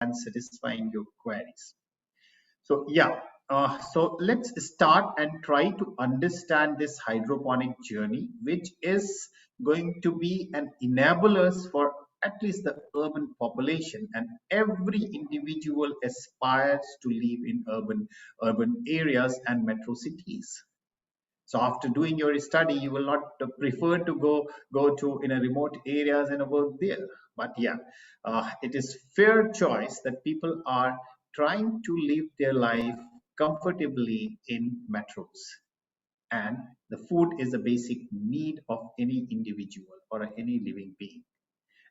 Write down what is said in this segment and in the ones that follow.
and satisfying your queries. So yeah, so let's start and try to understand this hydroponic journey, which is going to be an enablers for at least the urban population, and every individual aspires to live in urban areas and metro cities. So after doing your study, you will not prefer to go to in a remote areas and work there. But yeah, it is fair choice that people are trying to live their life comfortably in metros. And the food is a basic need of any individual or any living being.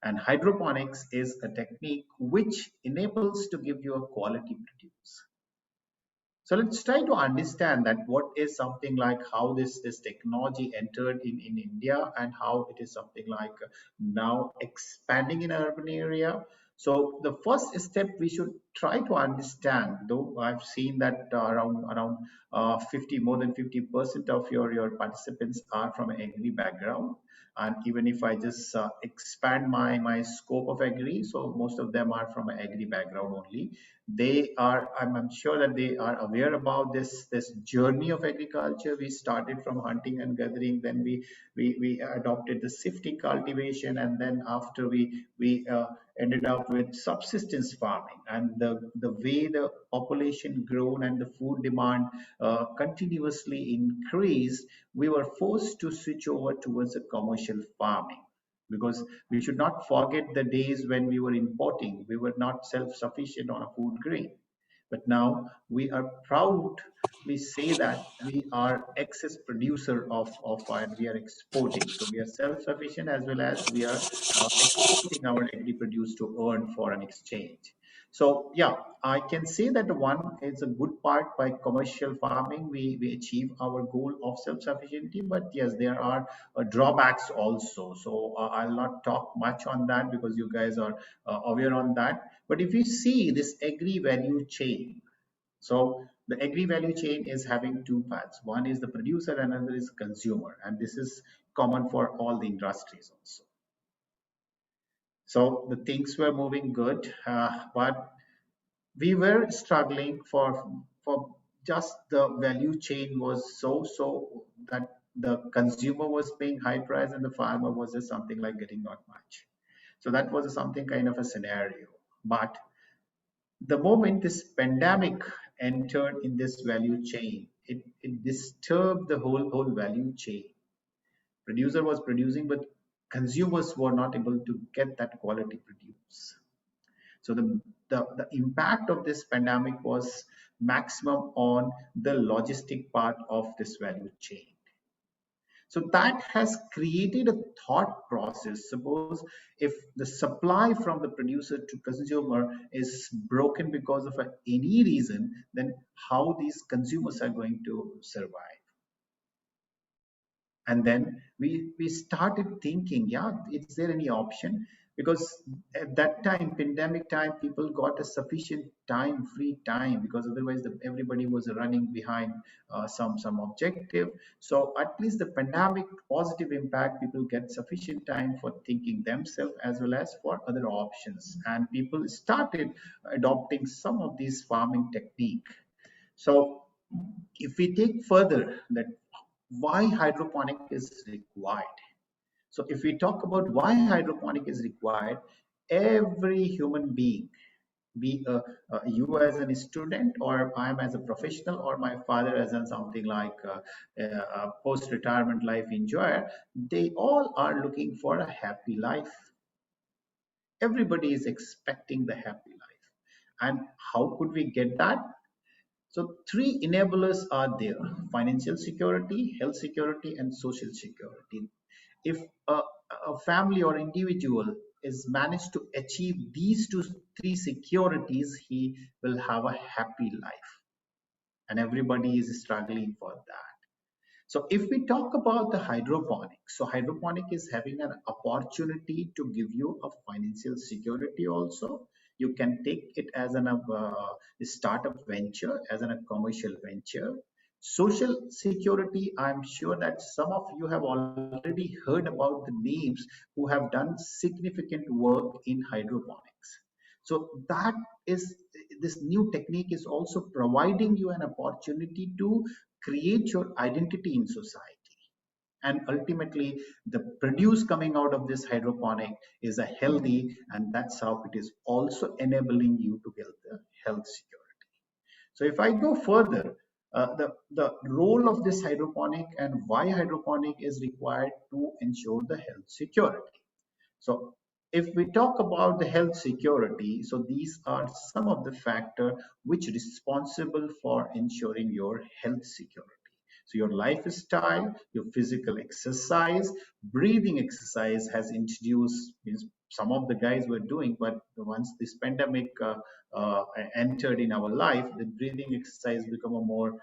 And hydroponics is a technique which enables to give you a quality produce. So let's try to understand that what is something like how this technology entered in India and how it is something like now expanding in urban area. So the first step we should try to understand, though I've seen that around 50 more than 50% of your participants are from an agri background. And even if I just expand my scope of agri, so most of them are from an agri background only. They are, I'm sure that they are aware about this journey of agriculture. We started from hunting and gathering, then we adopted the sifting cultivation, and then after we ended up with subsistence farming. And the way the population grown and the food demand continuously increased, we were forced to switch over towards a commercial farming, because we should not forget the days when we were importing. We were not self-sufficient on a food grain. But now we are proud. We say that we are excess producer of and we are exporting. So we are self-sufficient as well as we are exporting our agri produce to earn foreign exchange. So yeah, I can say that one is a good part. By commercial farming, we achieve our goal of self-sufficiency. But yes, there are drawbacks also. So I'll not talk much on that because you guys are aware on that. But if you see this agri value chain, so the agri value chain is having two parts. One is the producer, and another is consumer, and this is common for all the industries also. So the things were moving good, but we were struggling for just the value chain was so that the consumer was paying high price and the farmer was just something like getting not much. So that was something kind of a scenario. But the moment this pandemic entered in this value chain, it disturbed the whole value chain. Producer was producing, but consumers were not able to get that quality produce. So the impact of this pandemic was maximum on the logistic part of this value chain. So that has created a thought process. Suppose if the supply from the producer to consumer is broken because of any reason, then how these consumers are going to survive? And then we started thinking, yeah, is there any option? Because at that time, pandemic time, people got a sufficient time, free time, because otherwise everybody was running behind some objective. So at least the pandemic positive impact, people get sufficient time for thinking themselves as well as for other options, and people started adopting some of these farming technique. So if we take further that why hydroponic is required. So if we talk about why hydroponic is required, every human being, be you as a student, or I am as a professional, or my father as a something like a post-retirement life enjoyer, they all are looking for a happy life. Everybody is expecting the happy life. And how could we get that? So three enablers are there: financial security, health security, and social security. If a family or individual is managed to achieve these three securities, he will have a happy life. And everybody is struggling for that. So if we talk about the hydroponic, so hydroponic is having an opportunity to give you a financial security also. You can take it as an startup venture, as a commercial venture. Social security, I'm sure that some of you have already heard about the names who have done significant work in hydroponics. So that is, this new technique is also providing you an opportunity to create your identity in society. And ultimately, the produce coming out of this hydroponic is a healthy, and that's how it is also enabling you to get the health security. So if I go further, the role of this hydroponic and why hydroponic is required to ensure the health security. So if we talk about the health security, so these are some of the factors which responsible for ensuring your health security. So your lifestyle, your physical exercise, breathing exercise has introduced, means some of the guys were doing, but once this pandemic entered in our life, the breathing exercise become a more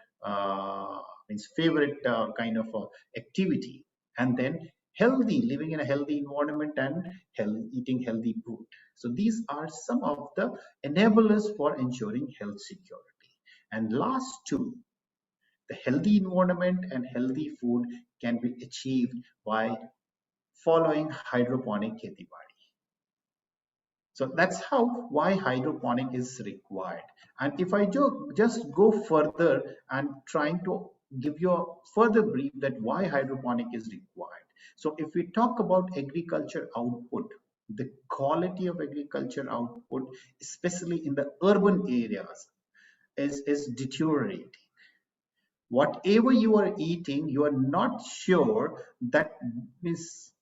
means favorite kind of activity. And then healthy, living in a healthy environment and eating healthy food. So these are some of the enablers for ensuring health security. And last two, the healthy environment and healthy food can be achieved by following hydroponic खेती बाड़ी. So that's how why hydroponic is required. And if I just go further and trying to give you a further brief that why hydroponic is required. So if we talk about agriculture output, the quality of agriculture output, especially in the urban areas, is deteriorating. Whatever you are eating, you are not sure that means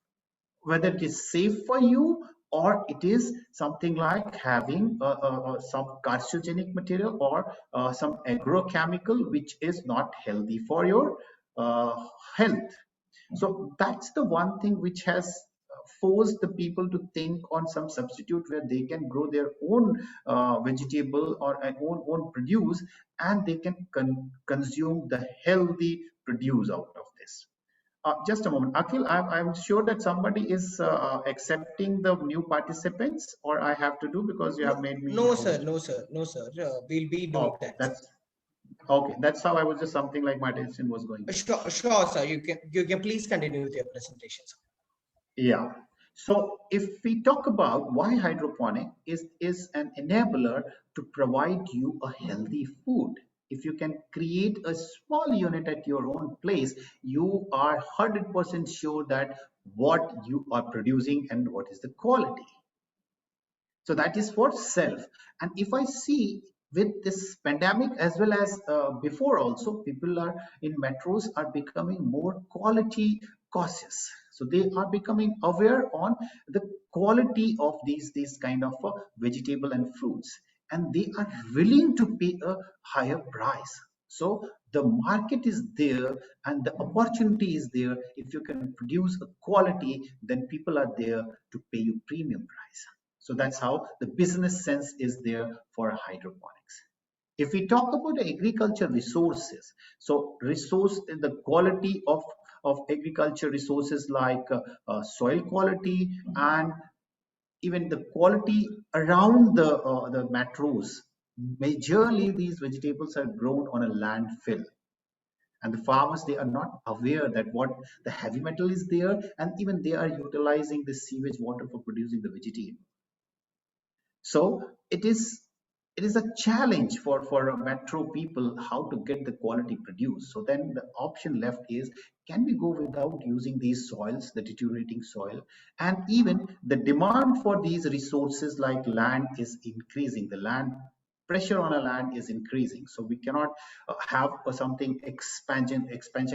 whether it is safe for you or it is something like having some carcinogenic material or some agrochemical which is not healthy for your health. So that's the one thing which has forced the people to think on some substitute where they can grow their own vegetable or own produce, and they can consume the healthy produce out of this. Just a moment, Akhil. I'm sure that somebody is accepting the new participants, or I have to do because you No, have made me no, sir, host. no, sir, no, sir. We'll be doing Okay, that, sir. that's okay. That's how I was just something like my attention was going there. Sure, sir. You can please continue with your presentation, sir. Yeah. So if we talk about why hydroponic is an enabler to provide you a healthy food. If you can create a small unit at your own place, you are 100% sure that what you are producing and what is the quality. So that is for self. And if I see with this pandemic as well as before also, people are in metros are becoming more quality cautious. So they are becoming aware on the quality of these kind of vegetable and fruits, and they are willing to pay a higher price. So the market is there and the opportunity is there. If you can produce a quality, then people are there to pay you premium price. So that's how the business sense is there for hydroponics. If we talk about the agriculture resources, so resource in the quality of agriculture resources like soil quality and even the quality around the metros. Majorly, these vegetables are grown on a landfill, and the farmers they are not aware that what the heavy metal is there, and even they are utilizing the sewage water for producing the vegetable. So it is a challenge for metro people how to get the quality produced. So then the option left is, can we go without using these soils, the deteriorating soil? And even the demand for these resources like land is increasing. The land pressure on a land is increasing, so we cannot have something expansion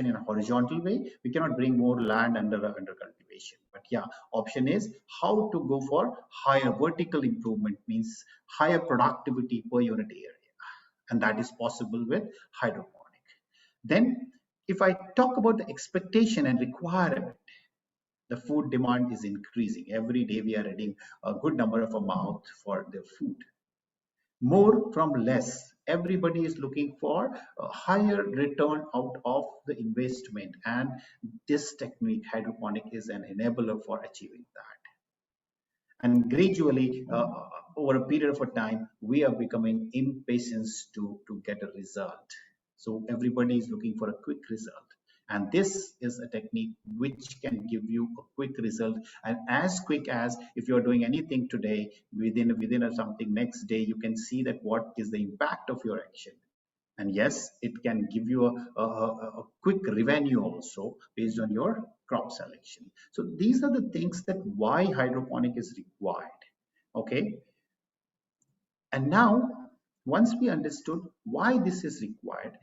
in a horizontal way. We cannot bring more land under cultivation. But yeah, option is how to go for higher vertical improvement, means higher productivity per unit area, and that is possible with hydroponic. Then if I talk about the expectation and requirement, the food demand is increasing. Every day we are adding a good number of amount for the food. More from less. Everybody is looking for a higher return out of the investment, and this technique, hydroponic, is an enabler for achieving that. And gradually, over a period of a time, we are becoming impatient to get a result. So everybody is looking for a quick result. And this is a technique which can give you a quick result, and as quick as if you're doing anything today, within or something next day, you can see that what is the impact of your action. And yes, it can give you a quick revenue also based on your crop selection. So these are the things that why hydroponic is required. Okay, and now once we understood why this is required,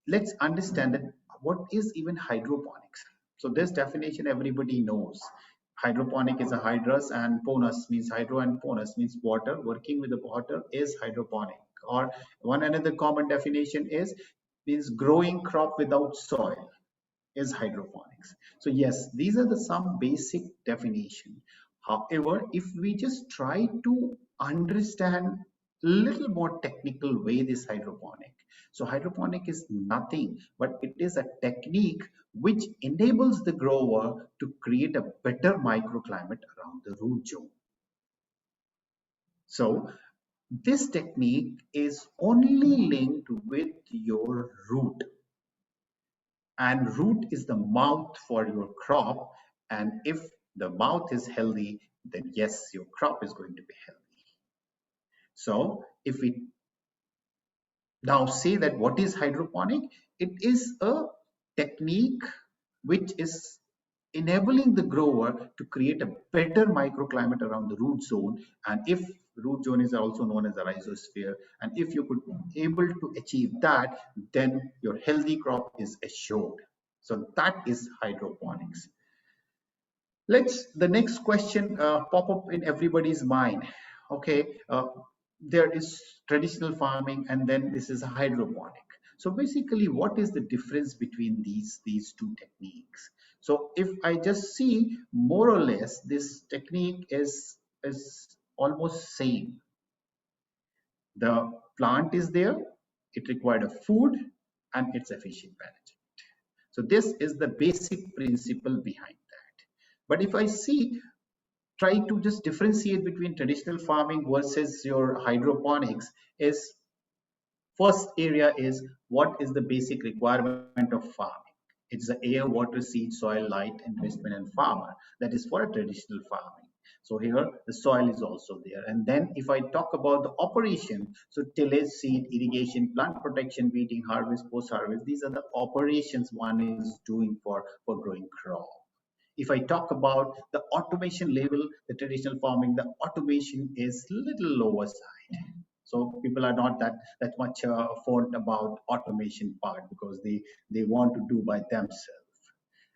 let's understand that what is even hydroponics. So this definition everybody knows. Hydroponic is a hydrous and ponus means hydro and ponus means water. Working with the water is hydroponic. Or one another common definition is means growing crop without soil is hydroponics. So yes, these are the some basic definition. However, if we just try to understand little more technical way this hydroponic. So hydroponic is nothing but it is a technique which enables the grower to create a better microclimate around the root zone. So this technique is only linked with your root, and root is the mouth for your crop, and if the mouth is healthy, then yes, your crop is going to be healthy. So if we now say that what is hydroponic, it is a technique which is enabling the grower to create a better microclimate around the root zone, and if root zone is also known as the rhizosphere, and if you could able to achieve that, then your healthy crop is assured. So that is hydroponics. Let's the next question pop up in everybody's mind. Okay, there is traditional farming and then this is hydroponic. So basically, what is the difference between these two techniques? So if I just see more or less, this technique is almost same. The plant is there, it required a food, and it's efficient management. So this is the basic principle behind that. But if I see try to just differentiate between traditional farming versus your hydroponics is first area is what is the basic requirement of farming. It's the air, water, seed, soil, light, investment, and farmer. That is for a traditional farming. So here the soil is also there. And then if I talk about the operation, so tillage, seed, irrigation, plant protection, weeding, harvest, post-harvest, these are the operations one is doing for growing crop. If I talk about the automation level, the traditional farming, the automation is little lower side. So people are not that much fond about automation part because they want to do by themselves.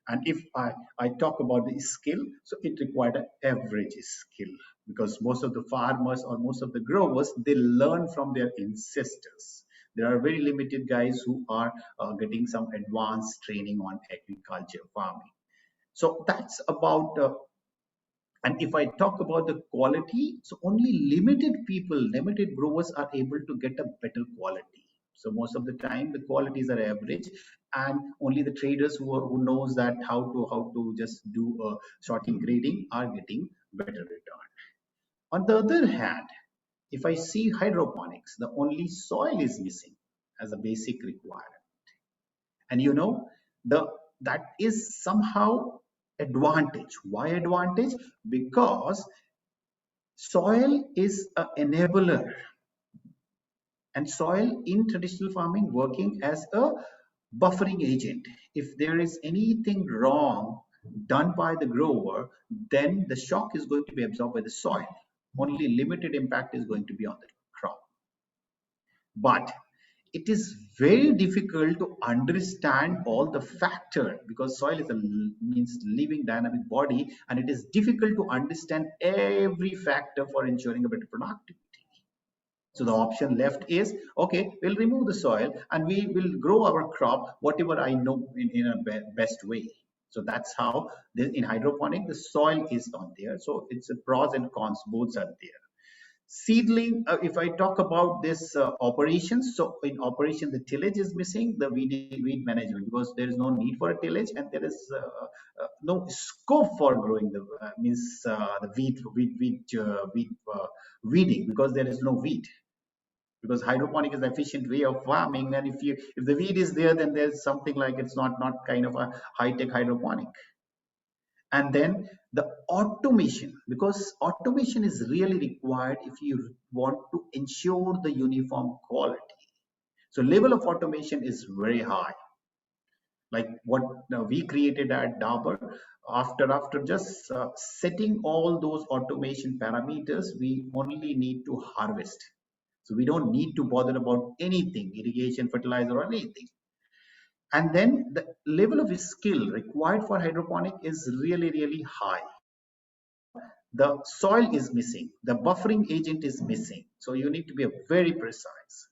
And if I talk about the skill, so it required an average skill because most of the farmers or most of the growers, they learn from their ancestors. There are very limited guys who are getting some advanced training on agriculture farming. So that's about, and if I talk about the quality, so only limited people, limited growers are able to get a better quality. So most of the time the qualities are average, and only the traders who knows that how to just do a sorting grading are getting better return. On the other hand, if I see hydroponics, the only soil is missing as a basic requirement. And you know, the that is somehow advantage. Why advantage? Because soil is an enabler, and soil in traditional farming working as a buffering agent. If there is anything wrong done by the grower, then the shock is going to be absorbed by the soil. Only limited impact is going to be on the crop. But it is very difficult to understand all the factor because soil is a means living dynamic body, and it is difficult to understand every factor for ensuring a better productivity. So the option left is okay, we'll remove the soil and we will grow our crop whatever I know in a best way. So that's how in hydroponic the soil is not there. So it's a pros and cons, both are there. Seedling, if I talk about this operations, so in operation the tillage is missing, the weed management, because there is no need for a tillage and there is no scope for growing the the weeding because there is no weed. because hydroponic is the efficient way of farming. And if the weed is there, then there's something like it's not kind of a high-tech hydroponic. And then the automation, because automation is really required if you want to ensure the uniform quality. So level of automation is very high, like what we created at Dabur. After just setting all those automation parameters, we only need to harvest. So we don't need to bother about anything, irrigation, fertilizer, or anything. And then the level of skill required for hydroponic is really high. The soil is missing, the buffering agent is missing. So you need to be very precise.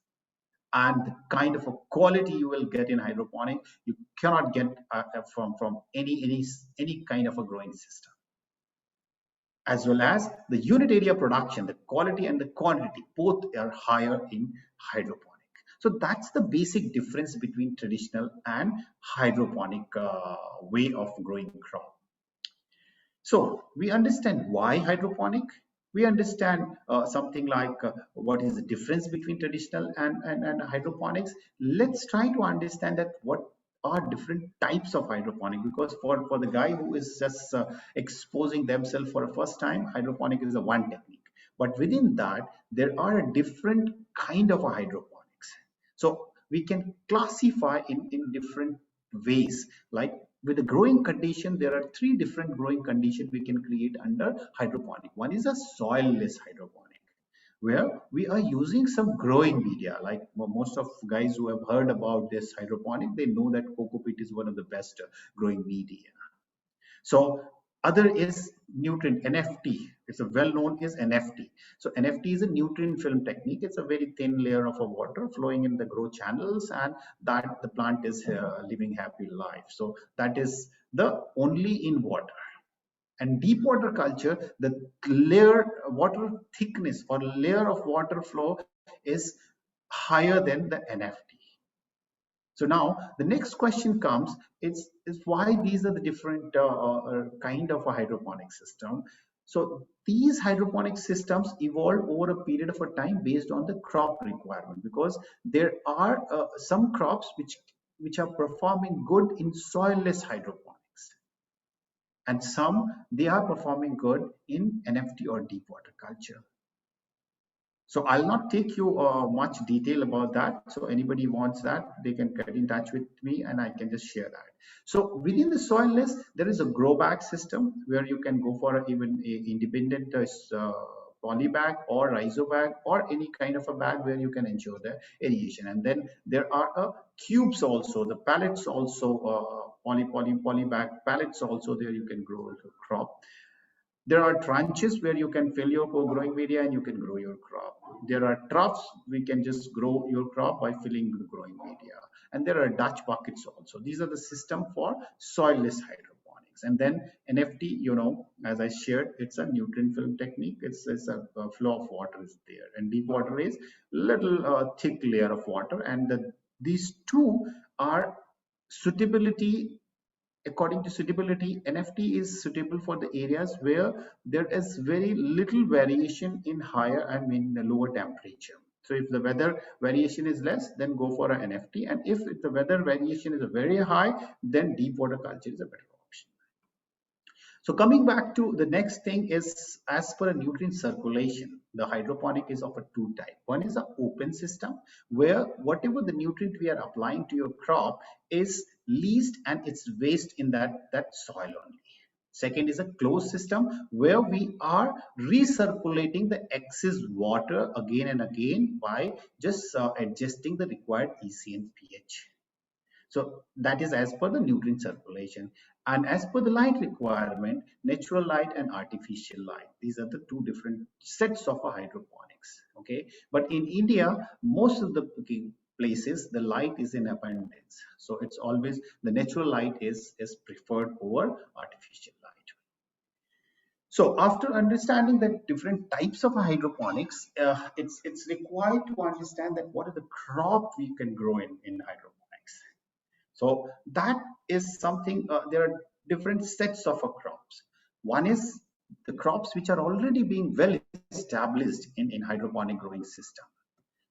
And the kind of a quality you will get in hydroponic, you cannot get from any kind of a growing system. As well as the unit area production, the quality and the quantity, both are higher in hydroponic. So that's the basic difference between traditional and hydroponic way of growing crop. So we understand why hydroponic. We understand something like what is the difference between traditional and hydroponics. Let's try to understand that what are different types of hydroponic, because for the guy who is just exposing themselves for the first time, hydroponic is a one technique. But within that, there are a different kind of a hydroponics. So we can classify in different ways. Like with the growing condition, there are three different growing conditions we can create under hydroponic. One is a soil-less hydroponic, where we are using some growing media. Like most of guys who have heard about this hydroponic, they know that coco peat is one of the best growing media. So other is nutrient NFT. It's a well-known is NFT. So NFT is a nutrient film technique. It's a very thin layer of a water flowing in the grow channels, and that the plant is living happy life. So that is the only in water. And deep water culture, the layer water thickness or layer of water flow is higher than the NFT. So now the next question comes, is why these are the different kind of a hydroponic system. So these hydroponic systems evolved over a period of a time based on the crop requirement, because there are some crops which are performing good in soilless hydroponics, and some they are performing good in NFT or deep water culture. So I'll not take you much detail about that. So anybody wants that, they can get in touch with me and I can just share that. So within the soil list, there is a grow bag system where you can go for even a independent poly bag or rhizo bag or any kind of a bag where you can ensure the irrigation. And then there are cubes also, the pallets also, poly bag pallets also, there you can grow the crop. There are tranches where you can fill your growing media and you can grow your crop. There are troughs, we can just grow your crop by filling the growing media. And there are Dutch buckets also. These are the system for soilless hydroponics. And then NFT, you know, as I shared, it's a nutrient film technique. It's a flow of water is there. And deep water is little thick layer of water. And these two are suitability. According to suitability, NFT is suitable for the areas where there is very little variation in higher and in lower temperature. So if the weather variation is less, then go for an NFT. And if the weather variation is very high, then deep water culture is a better option. So coming back to the next thing is, as per a nutrient circulation, the hydroponic is of a two type. One is an open system where whatever the nutrient we are applying to your crop is least and it's waste in that soil only. Second is a closed system where we are recirculating the excess water again and again by just adjusting the required EC and pH. So that is as per the nutrient circulation. And as per the light requirement, natural light and artificial light. These are the two different sets of hydroponics. Okay. But in India, most of the places, the light is in abundance. So it's always the natural light is preferred over artificial light. So after understanding the different types of hydroponics, it's required to understand that what are the crop we can grow in hydroponics. So that is something, there are different sets of crops. One is the crops which are already being well established in hydroponic growing system.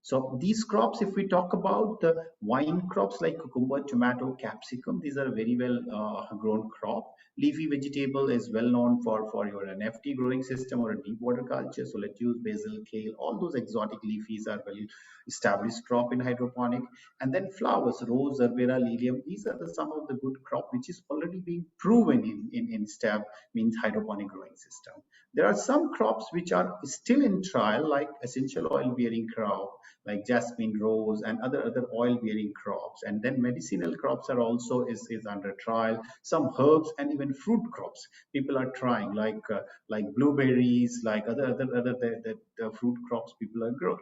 So these crops, if we talk about the vine crops like cucumber, tomato, capsicum, these are very well grown crop. Leafy vegetable is well known for your NFT growing system or a deep water culture. So lettuce, basil, kale, all those exotic leafies are well established crop in hydroponic. And then flowers, rose, herbera, lilium, these are some of the good crop which is already being proven in STAB, means hydroponic growing system. There are some crops which are still in trial, like essential oil bearing crop, like jasmine, rose, and other oil bearing crops. And then medicinal crops are also is under trial. Some herbs and even fruit crops people are trying, like blueberries, like other the fruit crops people are growing.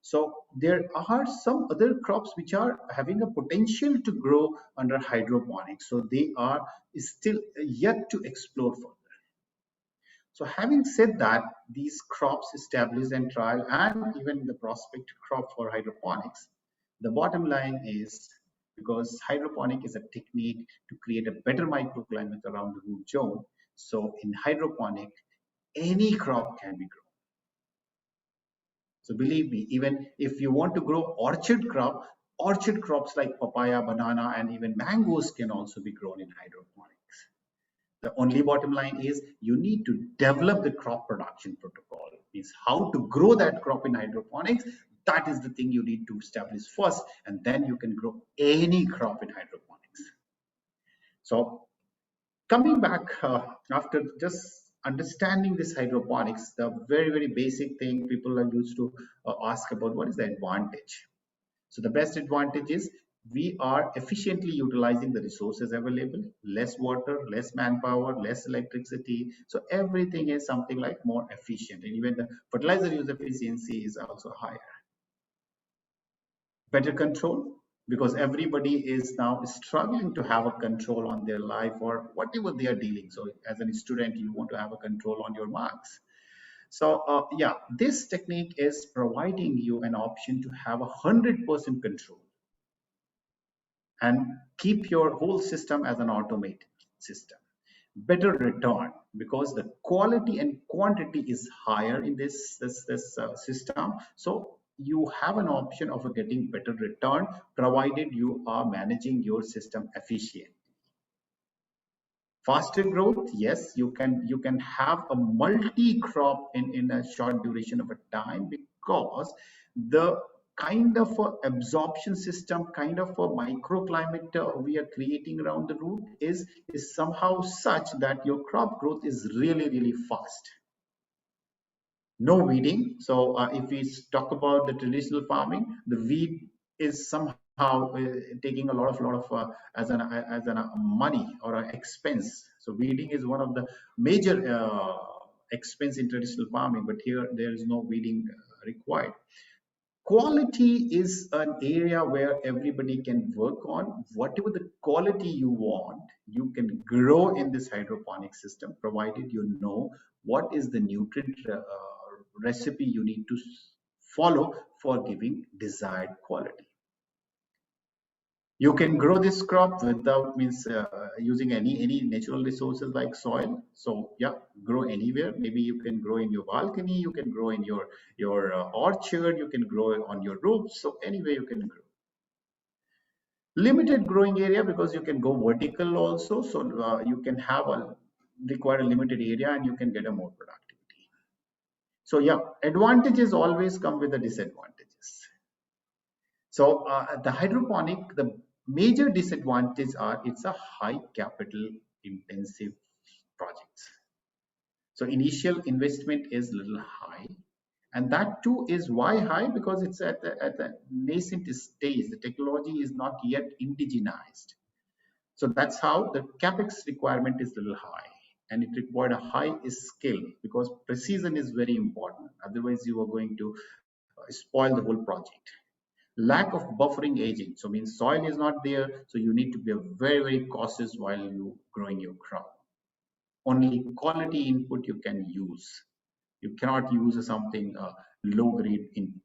So there are some other crops which are having a potential to grow under hydroponics. So they are still yet to explore further. So having said that, these crops established and trial and even the prospect crop for hydroponics, the bottom line is because hydroponic is a technique to create a better microclimate around the root zone. So in hydroponic, any crop can be grown. So believe me, even if you want to grow orchard crops like papaya, banana, and even mangoes can also be grown in hydroponics. The only bottom line is you need to develop the crop production protocol. Means how to grow that crop in hydroponics. That is the thing you need to establish first, and then you can grow any crop in hydroponics. So coming back after just understanding this hydroponics, the very basic thing people are used to ask about what is the advantage. So the best advantage is we are efficiently utilizing the resources available, less water, less manpower, less electricity. So everything is something like more efficient, and even the fertilizer use efficiency is also higher. Better control, because everybody is now struggling to have a control on their life or whatever they are dealing. So as a student, you want to have a control on your marks. So yeah, this technique is providing you an option to have 100% control and keep your whole system as an automated system. Better return, because the quality and quantity is higher in this system. So you have an option of getting better return provided you are managing your system efficiently. Faster growth, yes, you can have a multi crop in a short duration of a time, because the kind of absorption system, kind of a microclimate we are creating around the root is somehow such that your crop growth is really fast. No weeding. So if we talk about the traditional farming, the weed is somehow taking a lot of as an money or an expense. So weeding is one of the major expense in traditional farming, but here there is no weeding required. Quality is an area where everybody can work on. Whatever the quality you want, you can grow in this hydroponic system, provided you know what is the nutrient recipe you need to follow for giving desired quality. You can grow this crop without means using any natural resources like soil. So yeah, grow anywhere. Maybe you can grow in your balcony, you can grow in your orchard, you can grow on your roof. So anyway you can grow. Limited growing area, because you can go vertical also. So you can have a require a limited area and you can get a more productivity. So yeah, advantages always come with the disadvantages. So the hydroponic, the major disadvantages are it's a high capital intensive projects. So initial investment is little high, and that too is why high, because it's at the nascent stage. The technology is not yet indigenized. So that's how the capex requirement is little high, and it required a high skill, because precision is very important. Otherwise, you are going to spoil the whole project. Lack of buffering agent, so means soil is not there, so you need to be very cautious while you growing your crop. Only quality input you can use. You cannot use something low grade input.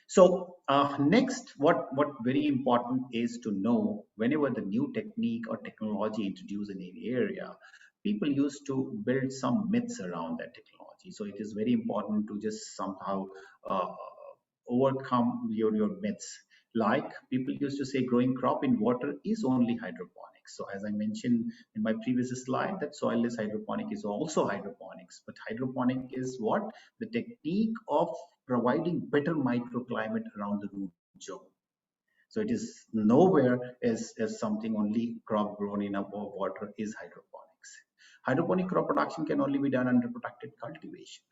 So next, what very important is to know, whenever the new technique or technology introduced in any area, people used to build some myths around that technology. So it is very important to just somehow overcome your myths. Like people used to say growing crop in water is only hydroponics. So as I mentioned in my previous slide, that soilless hydroponic is also hydroponics. But hydroponic is what? The technique of providing better microclimate around the root zone. So it is nowhere as something only crop grown in above water is hydroponics. Hydroponic crop production can only be done under protected cultivation.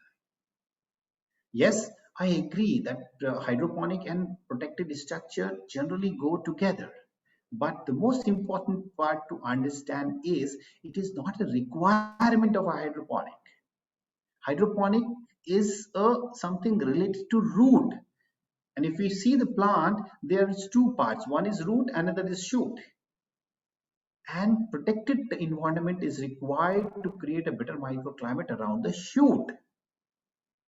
Yes, I agree that hydroponic and protected structure generally go together. But the most important part to understand is it is not a requirement of a hydroponic. Hydroponic is something related to root. And if we see the plant, there is two parts. One is root, another is shoot. And protected environment is required to create a better microclimate around the shoot.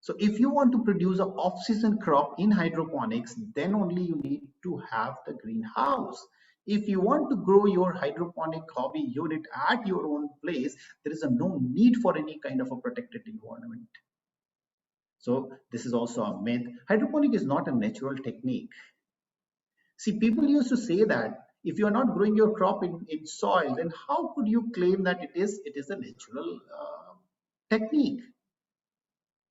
So if you want to produce an off-season crop in hydroponics, then only you need to have the greenhouse. If you want to grow your hydroponic hobby unit at your own place, there is no need for any kind of a protected environment. So this is also a myth. Hydroponic is not a natural technique. See, people used to say that if you are not growing your crop in soil, then how could you claim that it is a natural technique?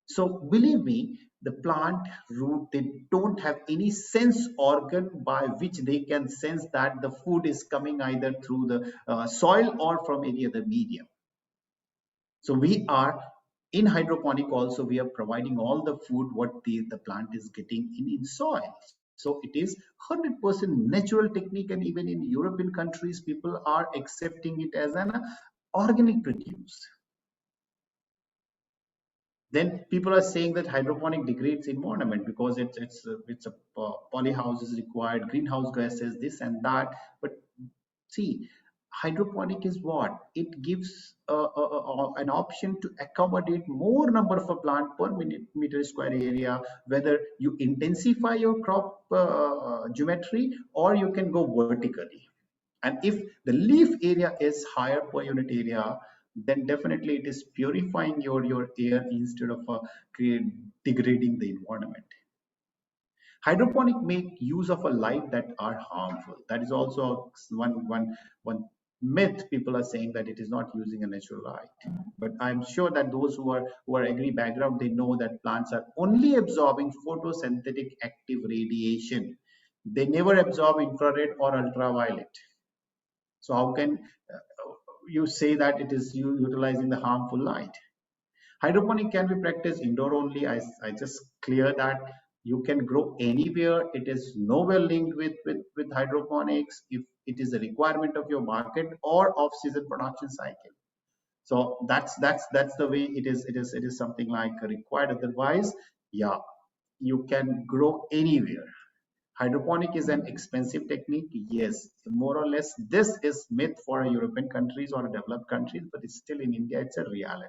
So believe me, the plant root, they don't have any sense organ by which they can sense that the food is coming either through the soil or from any other medium. So we are in hydroponic also, we are providing all the food what the plant is getting in soil. So it is 100% natural technique, and even in European countries, people are accepting it as an organic produce. Then people are saying that hydroponic degrades environment because it's a polyhouse is required, greenhouse gases, this and that. But see, hydroponic is what? It gives an option to accommodate more number of a plant per meter square area, whether you intensify your crop geometry or you can go vertically. And if the leaf area is higher per unit area, then definitely it is purifying your air instead of degrading the environment. Hydroponic make use of a light that are harmful. That is also one myth. People are saying that it is not using a natural light. But I'm sure that those who are agri background, they know that plants are only absorbing photosynthetic active radiation. They never absorb infrared or ultraviolet. So how can you say that it is utilizing the harmful light? Hydroponic can be practiced indoor only. I just clear that you can grow anywhere. It is nowhere linked with hydroponics if it is a requirement of your market or off-season production cycle. So that's the way it is something like required. Otherwise, yeah, you can grow anywhere. Hydroponic is an expensive technique. Yes, more or less, this is myth for European countries or developed countries, but it's still in India, it's a reality.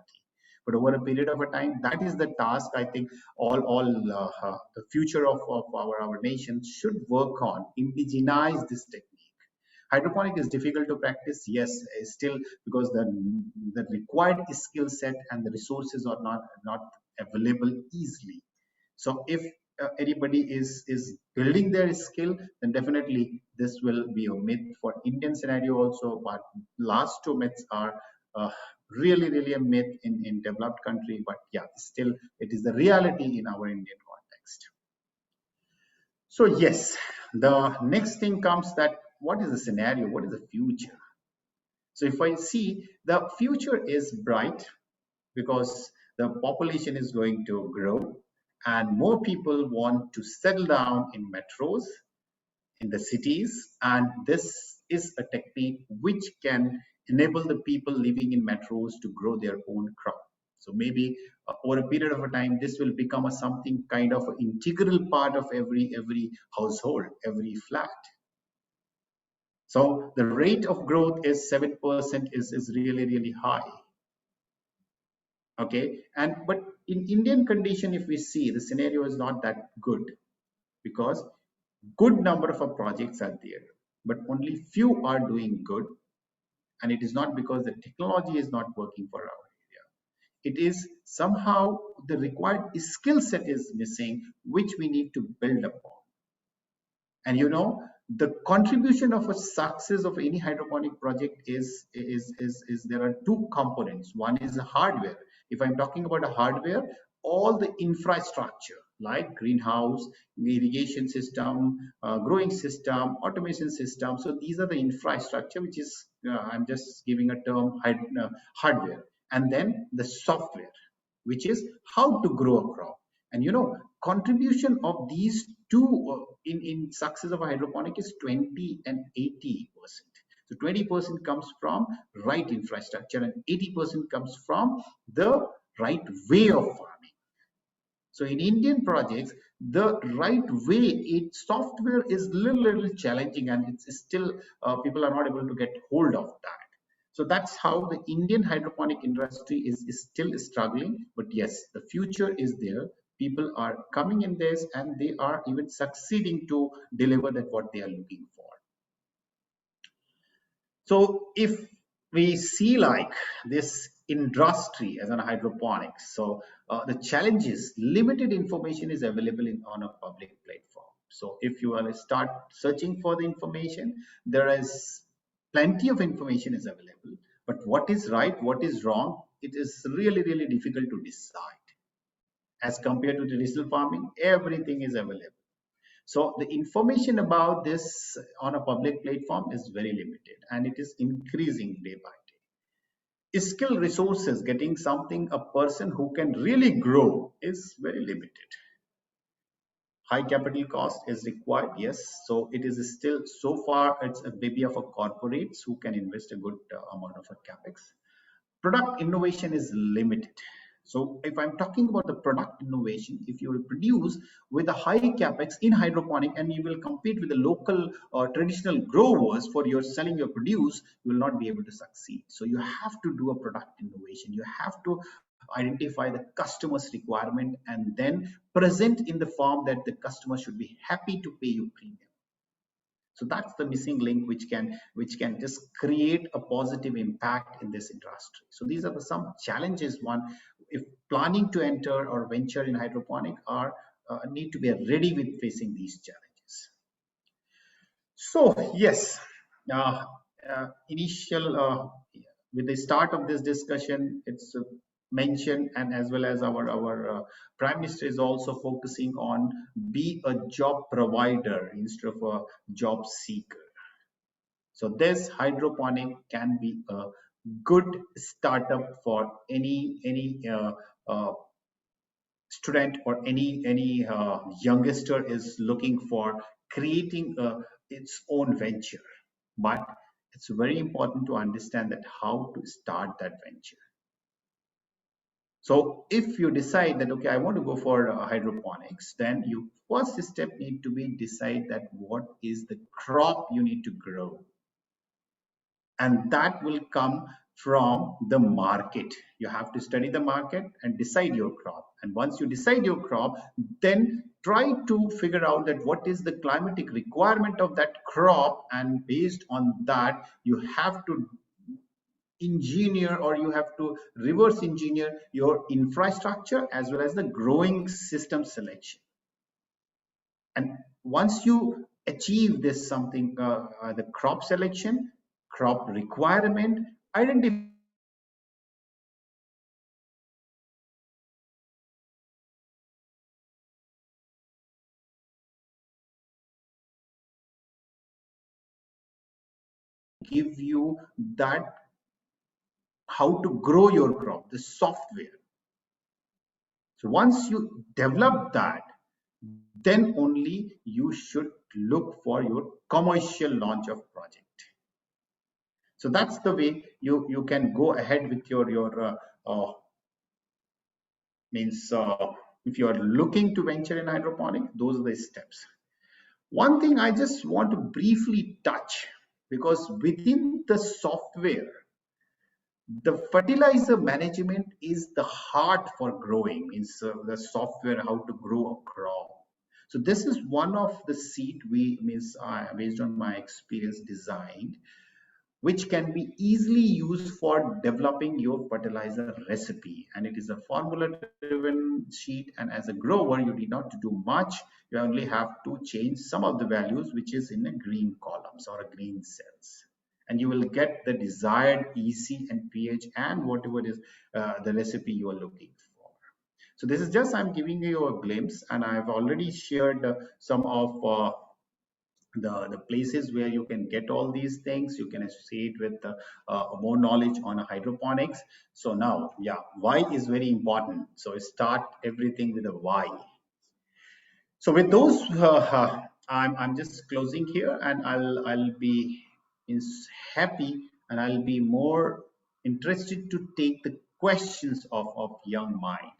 But over a period of a time, that is the task I think all the future of our nation should work on, indigenize this technique. Hydroponic is difficult to practice, yes, still because the required skill set and the resources are not available easily. So if anybody is building their skill, then definitely this will be a myth for Indian scenario also. But last two myths are really a myth in developed country. But yeah, still it is the reality in our Indian context. So yes, the next thing comes that what is the scenario? What is the future? So if I see the future is bright because the population is going to grow and more people want to settle down in metros, in the cities, and this is a technique which can enable the people living in metros to grow their own crop. So maybe over a period of a time, this will become a something kind of an integral part of every household, every flat. So the rate of growth is 7% is really high. Okay, and but in Indian condition, if we see the scenario is not that good because good number of projects are there, but only few are doing good, and it is not because the technology is not working for our area. It is somehow the required skill set is missing, which we need to build upon. And the contribution of a success of any hydroponic project is there are two components. One is the hardware. If I'm talking about a hardware, all the infrastructure like greenhouse, irrigation system, growing system, automation system. So these are the infrastructure, which is I'm just giving a term, hardware. And then the software, which is how to grow a crop. And contribution of these two in success of a hydroponic is 20 and 80%. So 20% comes from right infrastructure and 80% comes from the right way of farming. So in Indian projects, the right way, software is little challenging, and it's still people are not able to get hold of that. So that's how the Indian hydroponic industry is still struggling. But yes, the future is there. People are coming in this, and they are even succeeding to deliver that what they are looking for. So if we see like this industry as an hydroponics, so the challenge is limited information is available on a public platform. So if you are start searching for the information, there is plenty of information is available, but what is right, what is wrong, it is really difficult to decide. As compared to traditional farming, everything is available. So the information about this on a public platform is very limited, and it is increasing day by day. Skill resources, getting something, a person who can really grow, is very limited. High capital cost is required, yes. So it is still, so far, it's a baby of a corporates who can invest a good amount of a capex. Product innovation is limited. So if I'm talking about the product innovation, if you will produce with a high capex in hydroponic and you will compete with the local or traditional growers for your selling your produce, you will not be able to succeed. So you have to do a product innovation. You have to identify the customer's requirement and then present in the form that the customer should be happy to pay you premium. So that's the missing link which can just create a positive impact in this industry. So these are some challenges one if planning to enter or venture in hydroponic are need to be ready with facing these challenges. So yes, uh, initial with the start of this discussion, it's mentioned, and as well as our Prime Minister is also focusing on be a job provider instead of a job seeker. So this hydroponic can be a good startup for any student or any youngster is looking for creating its own venture. But it's very important to understand that how to start that venture. So if you decide that, okay, I want to go for hydroponics, then you first step need to be decide that what is the crop you need to grow. And that will come from the market. You have to study the market and decide your crop. And once you decide your crop, then try to figure out that what is the climatic requirement of that crop, and based on that you have to engineer or you have to reverse engineer your infrastructure as well as the growing system selection. And once you achieve this something, the crop selection, crop requirement, identify give you that how to grow your crop, the software. So once you develop that, then only you should look for your commercial launch of project. So that's the way you can go ahead with your means if you are looking to venture in hydroponic, those are the steps. One thing I just want to briefly touch, because within the software, the fertilizer management is the heart for growing, means the software how to grow a crop. So this is one of the seed we means based on my experience designed. which can be easily used for developing your fertilizer recipe. And it is a formula driven sheet, and as a grower you need not to do much. You only have to change some of the values which is in a green columns or a green cells, and you will get the desired EC and pH and whatever is the recipe you are looking for. So this is just, I'm giving you a glimpse, and I've already shared some of the places where you can get all these things. You can associate with more knowledge on hydroponics. So now, yeah, why is very important. So start everything with a why. So with those, I'm just closing here, and I'll be happy, and I'll be more interested to take the questions of young mind.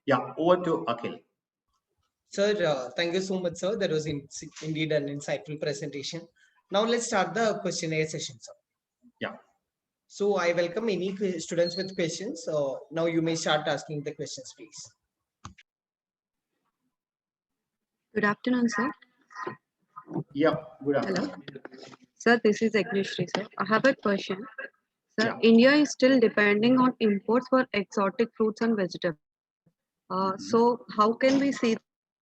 Yeah, over to Akhil. Sir, thank you so much, sir. That was indeed an insightful presentation. Now let's start the questionnaire session, sir. Yeah. So I welcome any students with questions. Now you may start asking the questions, please. Good afternoon, sir. Yeah, good afternoon. Hello. Sir, this is Agnishri, sir. I have a question. Sir, Yeah. India is still depending on imports for exotic fruits and vegetables. So how can we see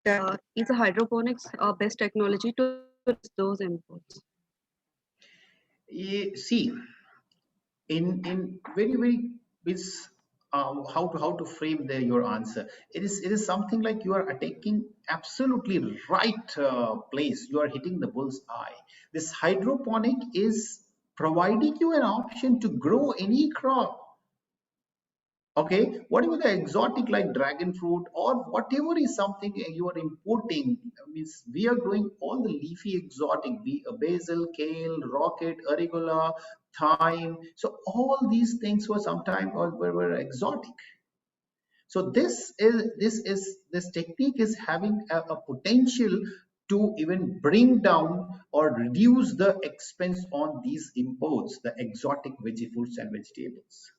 that is a hydroponics best technology to reduce those imports? See, in very is how to frame your answer. It is something like you are attacking absolutely right place. You are hitting the bull's eye. This hydroponic is providing you an option to grow any crop. Okay, whatever the exotic like dragon fruit or whatever is something you are importing, means we are growing all the leafy exotic, be a basil, kale, rocket, arugula, thyme. So all these things were sometime or were exotic. So this technique is having a potential to even bring down or reduce the expense on these imports, the exotic veggie fruits and vegetables.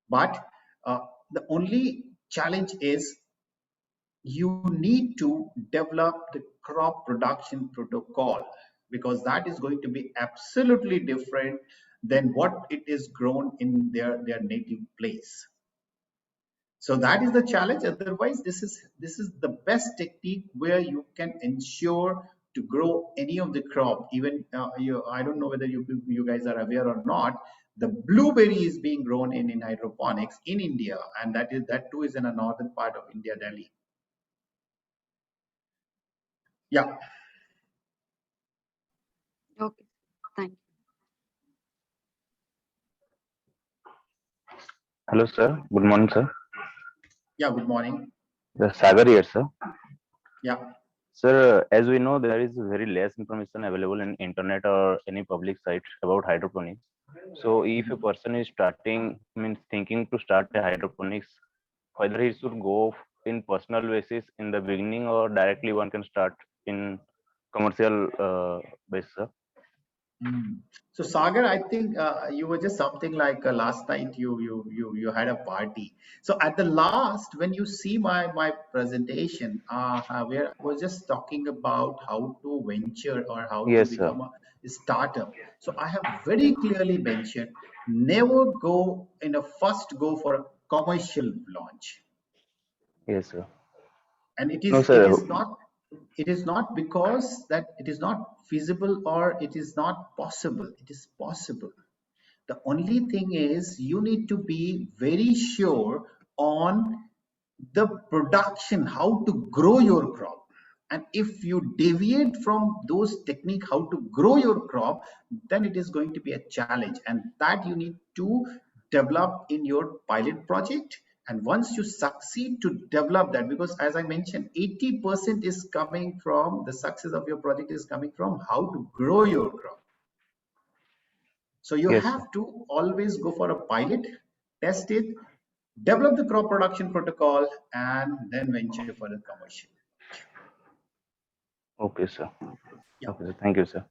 But the only challenge is you need to develop the crop production protocol, because that is going to be absolutely different than what it is grown in their native place. So that is the challenge. Otherwise, this is the best technique where you can ensure to grow any of the crop. Even I don't know whether you guys are aware or not. The blueberry is being grown in hydroponics in India, and that too is in a northern part of India, Delhi. Yeah. Okay, thank you. Hello, sir. Good morning, sir. Yeah. Good morning. The Sagar here, sir. Yeah. Sir, as we know, there is very less information available in internet or any public site about hydroponics. So, if a person is thinking to start a hydroponics, whether he should go in personal basis in the beginning or directly one can start in commercial basis, sir. So Sagar, I think you were just something like last night you had a party. So at the last, when you see my presentation, where I was just talking about how to venture or how to Yes, sir. become a startup. So I have very clearly mentioned, never go in a first go for a commercial launch. Yes, sir. And it No, is it sir. is not it is not because that it is not feasible or it is not possible. It is possible. The only thing is you need to be very sure on the production, how to grow your crop. And if you deviate from those technique how to grow your crop, then it is going to be a challenge, and that you need to develop in your pilot project. And once you succeed to develop that, because as I mentioned, 80% is coming from the success of your project is coming from how to grow your crop. So you Yes, sir. have to always go for a pilot, test it, develop the crop production protocol, and then venture for the commercial. Okay, sir. Yeah. Okay, sir. Thank you, sir.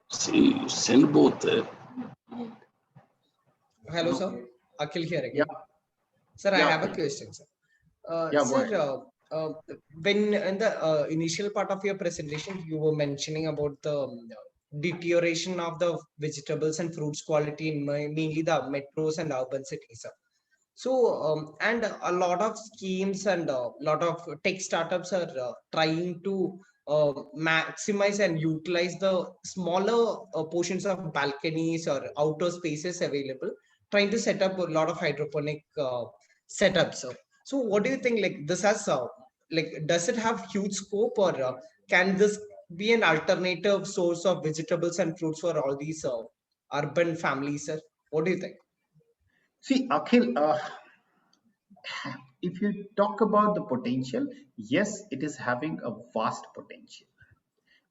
See, send both. Hello, sir. Akhil here again. Yeah. Sir, I Yeah. have a question, sir. Yeah. Go Sir, ahead. uh, when in the initial part of your presentation, you were mentioning about the deterioration of the vegetables and fruits quality in mainly the metros and urban cities. So, and a lot of schemes and a lot of tech startups are trying to maximize and utilize the smaller portions of balconies or outdoor spaces available, trying to set up a lot of hydroponic setups. So, what do you think? Like this has, like, does it have huge scope, or can this be an alternative source of vegetables and fruits for all these urban families, sir? What do you think? See, Akhil, if you talk about the potential, yes, it is having a vast potential.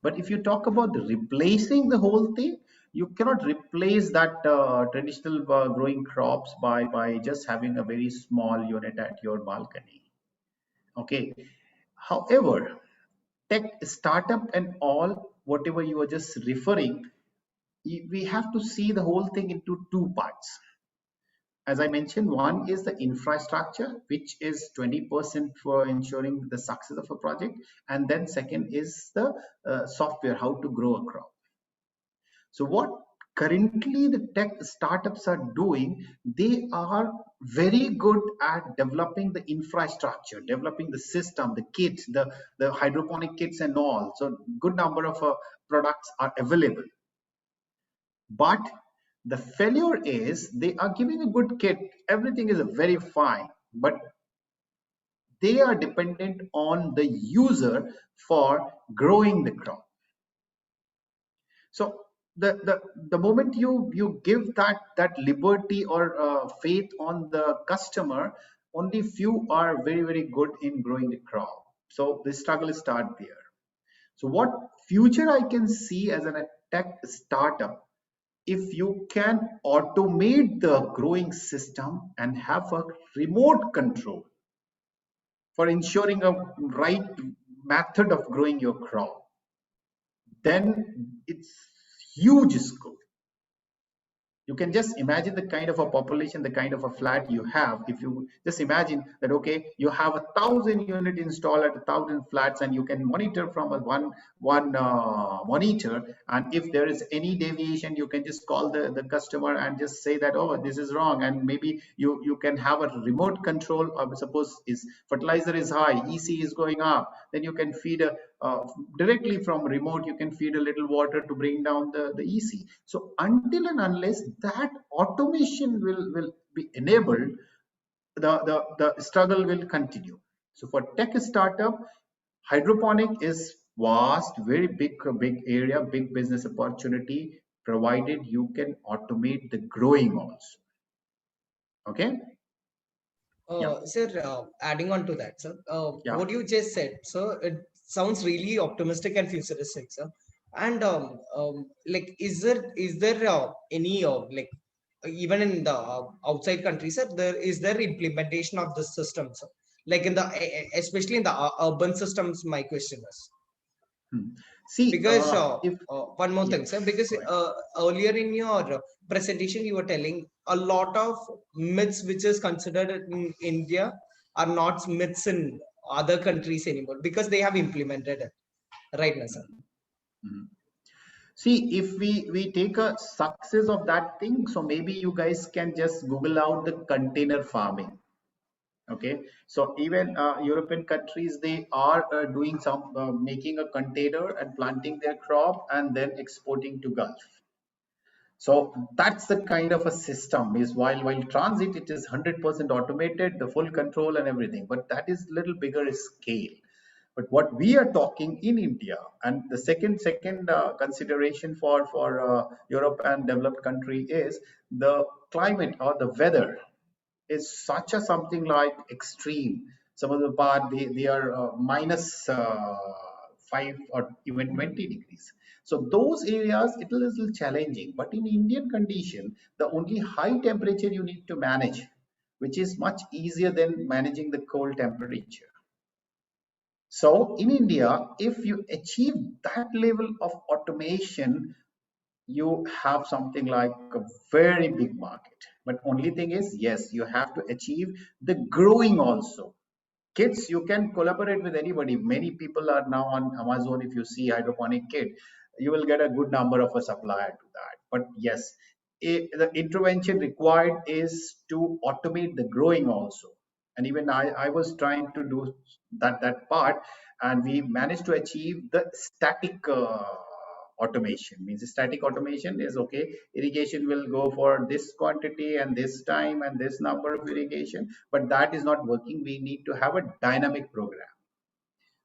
But if you talk about the replacing the whole thing, you cannot replace that traditional growing crops by just having a very small unit at your balcony. Okay. However, tech startup and all, whatever you are just referring, we have to see the whole thing into two parts. As I mentioned, one is the infrastructure, which is 20% for ensuring the success of a project. And then second is the software, how to grow a crop. So what currently the tech startups are doing, they are very good at developing the infrastructure, developing the system, the kits, the hydroponic kits and all. So good number of products are available. But the failure is they are giving a good kit, everything is very fine, but they are dependent on the user for growing the crop. So the moment you give that liberty or faith on the customer, only few are very good in growing the crop. So the struggle start there. So what future I can see as a tech startup, if you can automate the growing system and have a remote control for ensuring a right method of growing your crop, then it's huge scope. You can just imagine the kind of a population, the kind of a flat you have. If you just imagine that, okay, you have 1,000 unit installed at 1,000 flats, and you can monitor from a one monitor. And if there is any deviation, you can just call the customer and just say that, oh, this is wrong. And maybe you can have a remote control of, suppose is fertilizer is high, EC is going up, then you can feed a directly from remote, you can feed a little water to bring down the EC. So until and unless that automation will be enabled, the struggle will continue. So for tech startup, hydroponic is vast, very big area, big business opportunity, provided you can automate the growing also. Okay. Yeah. Sir, adding on to that, sir, Yeah. what you just said, sir, it sounds really optimistic and futuristic, sir. And like, is there any like even in the outside countries, sir, there implementation of this system, sir? Like in the especially in the urban systems, my question is. See, Because if one more yeah, thing, sir, because go ahead. earlier in your presentation, you were telling a lot of myths which is considered in India are not myths in other countries anymore because they have implemented it. Right now, sir. Mhm. See, if we take a success of that thing, so maybe you guys can just Google out the container farming. Okay, so even European countries, they are doing some making a container and planting their crop and then exporting to Gulf. So that's the kind of a system. Is while transit it is 100% automated, the full control and everything, but that is little bigger scale. But what we are talking in India, and the second consideration for Europe and developed country is the climate or the weather is such a something like extreme. Some of the part they are minus 5 or even 20 degrees. So those areas it is a little challenging. But in Indian condition, the only high temperature you need to manage, which is much easier than managing the cold temperature. So in India, if you achieve that level of automation, you have something like a very big market. But only thing is, yes, you have to achieve the growing also. kits, you can collaborate with anybody. Many people are now on Amazon. If you see hydroponic kit, you will get a good number of a supplier to that. But yes, the intervention required is to automate the growing also. And even I was trying to do that part, and we managed to achieve the static automation. Means static automation is okay, irrigation will go for this quantity and this time and this number of irrigation, but that is not working. We need to have a dynamic program.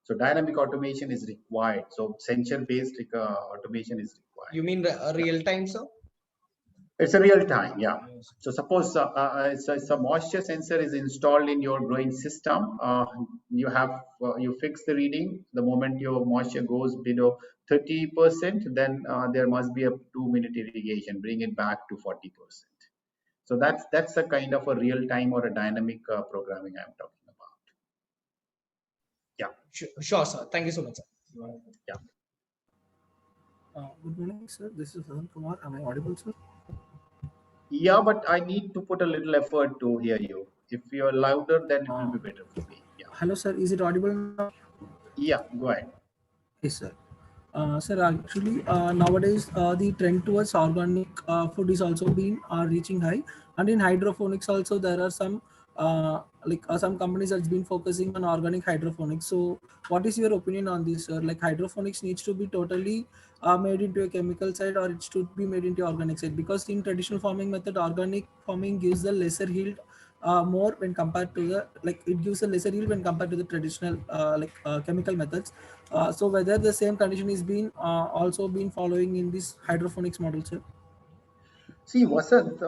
So dynamic automation is required. So sensor based automation is required. You mean real time, sir? It's a real time, yeah. Yes. So suppose it's a moisture sensor is installed in your growing system. You have you fix the reading. The moment your moisture goes below 30%, then there must be a 2-minute irrigation. Bring it back to 40%. So that's a kind of a real time or a dynamic programming I'm talking about. Yeah, Sure, sir. Thank you so much, sir. yeah. Good morning, sir. This is Anand Kumar. Am I audible, sir? Yeah, but I need to put a little effort to hear you. If you're louder, then it will be better for me. Yeah, Hello, sir. Is it audible now? yeah. Go ahead. Yes, sir. Sir, actually, nowadays the trend towards organic food is also being reaching high, and in hydroponics also there are some some companies that's been focusing on organic hydroponics. So, what is your opinion on this, sir? Like hydroponics needs to be totally made into a chemical side, or it should be made into organic side? Because in traditional farming method, organic farming gives the lesser yield more when compared to the it gives a lesser yield when compared to the traditional chemical methods. So whether the same condition is being also been following in this hydroponics model, sir? See, Vasant,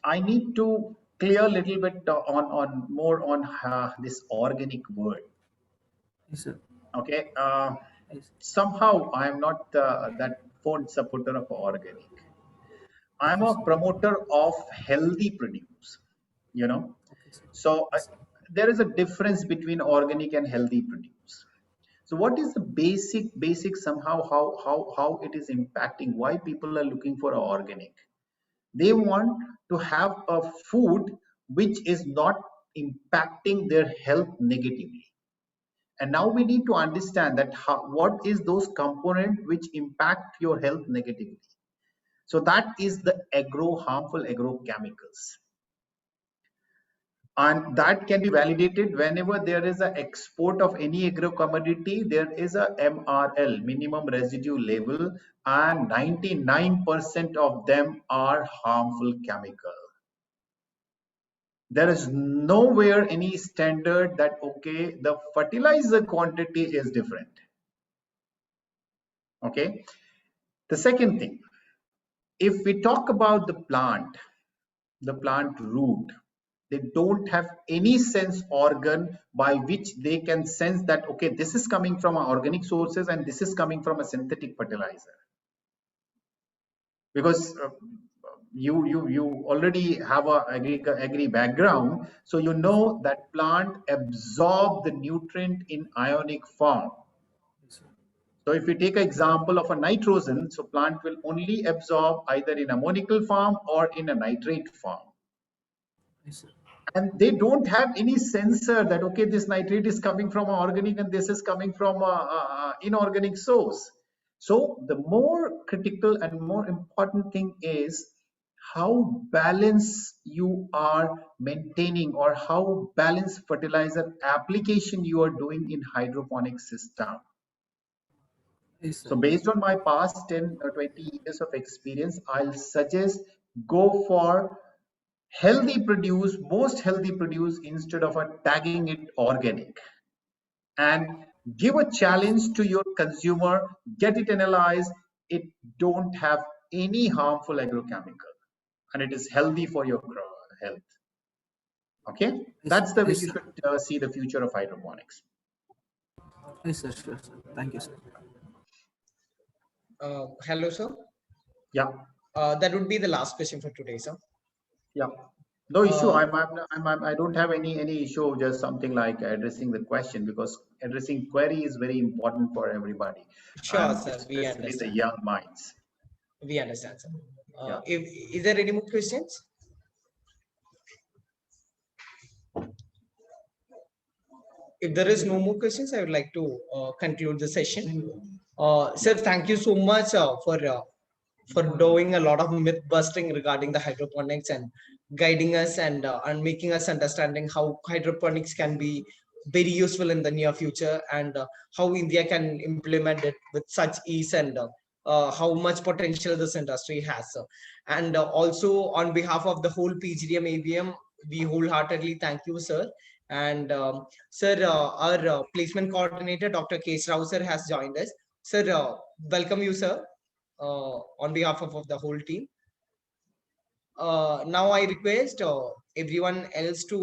I need to clear a little bit on more on this organic word. Yes, sir. Okay, Yes. somehow I am not that fond supporter of organic. I am Yes, a sir. promoter of healthy produce. You know, Okay, sir. so Yes, sir. there is a difference between organic and healthy produce. So what is the basic somehow how it is impacting? Why people are looking for organic? They want to have a food which is not impacting their health negatively. And now we need to understand that what is those components which impact your health negatively. So that is the harmful agrochemicals. And that can be validated whenever there is an export of any agro commodity. There is a MRL, minimum residue level, and 99% of them are harmful chemical. There is nowhere any standard that okay, the fertilizer quantity is different. Okay, the second thing, if we talk about the plant root, they don't have any sense organ by which they can sense that okay, this is coming from organic sources and this is coming from a synthetic fertilizer. Because you already have a agri background, so you know that plant absorb the nutrient in ionic form. Yes, sir. So if we take an example of a nitrogen, so plant will only absorb either in ammonical form or in a nitrate form. Yes, sir. And they don't have any sensor that okay, this nitrate is coming from organic and this is coming from inorganic source. So the more critical and more important thing is how balanced you are maintaining or how balanced fertilizer application you are doing in hydroponic system. Yes, So sir. based on my past 10 or 20 years of experience, I'll suggest go for most healthy produce instead of tagging it organic, and give a challenge to your consumer, get it analyzed. It don't have any harmful agrochemical and it is healthy for your health. Okay, Yes, that's the way yes, you sir. should see the future of hydroponics. Yes, sir. Sure, sir. Thank you, sir. Hello, sir. Yeah, That would be the last question for today, sir. yeah. No issue. Uh, I don't have any issue. Just something like addressing the question, because addressing query is very important for everybody, sure, and sir. We especially the understand. young minds. We understand, sir. Yeah. If is there any more questions? if there is no more questions, I would like to conclude the session. Sir, thank you so much for doing a lot of myth busting regarding the hydroponics and guiding us and making us understanding how hydroponics can be very useful in the near future, and how India can implement it with such ease, and how much potential this industry has. And also on behalf of the whole PGDM ABM, we wholeheartedly thank you, sir. And sir, our placement coordinator, Dr. K. Rao sir, has joined us. Sir, welcome you, sir, on behalf of the whole team. Now I request everyone else to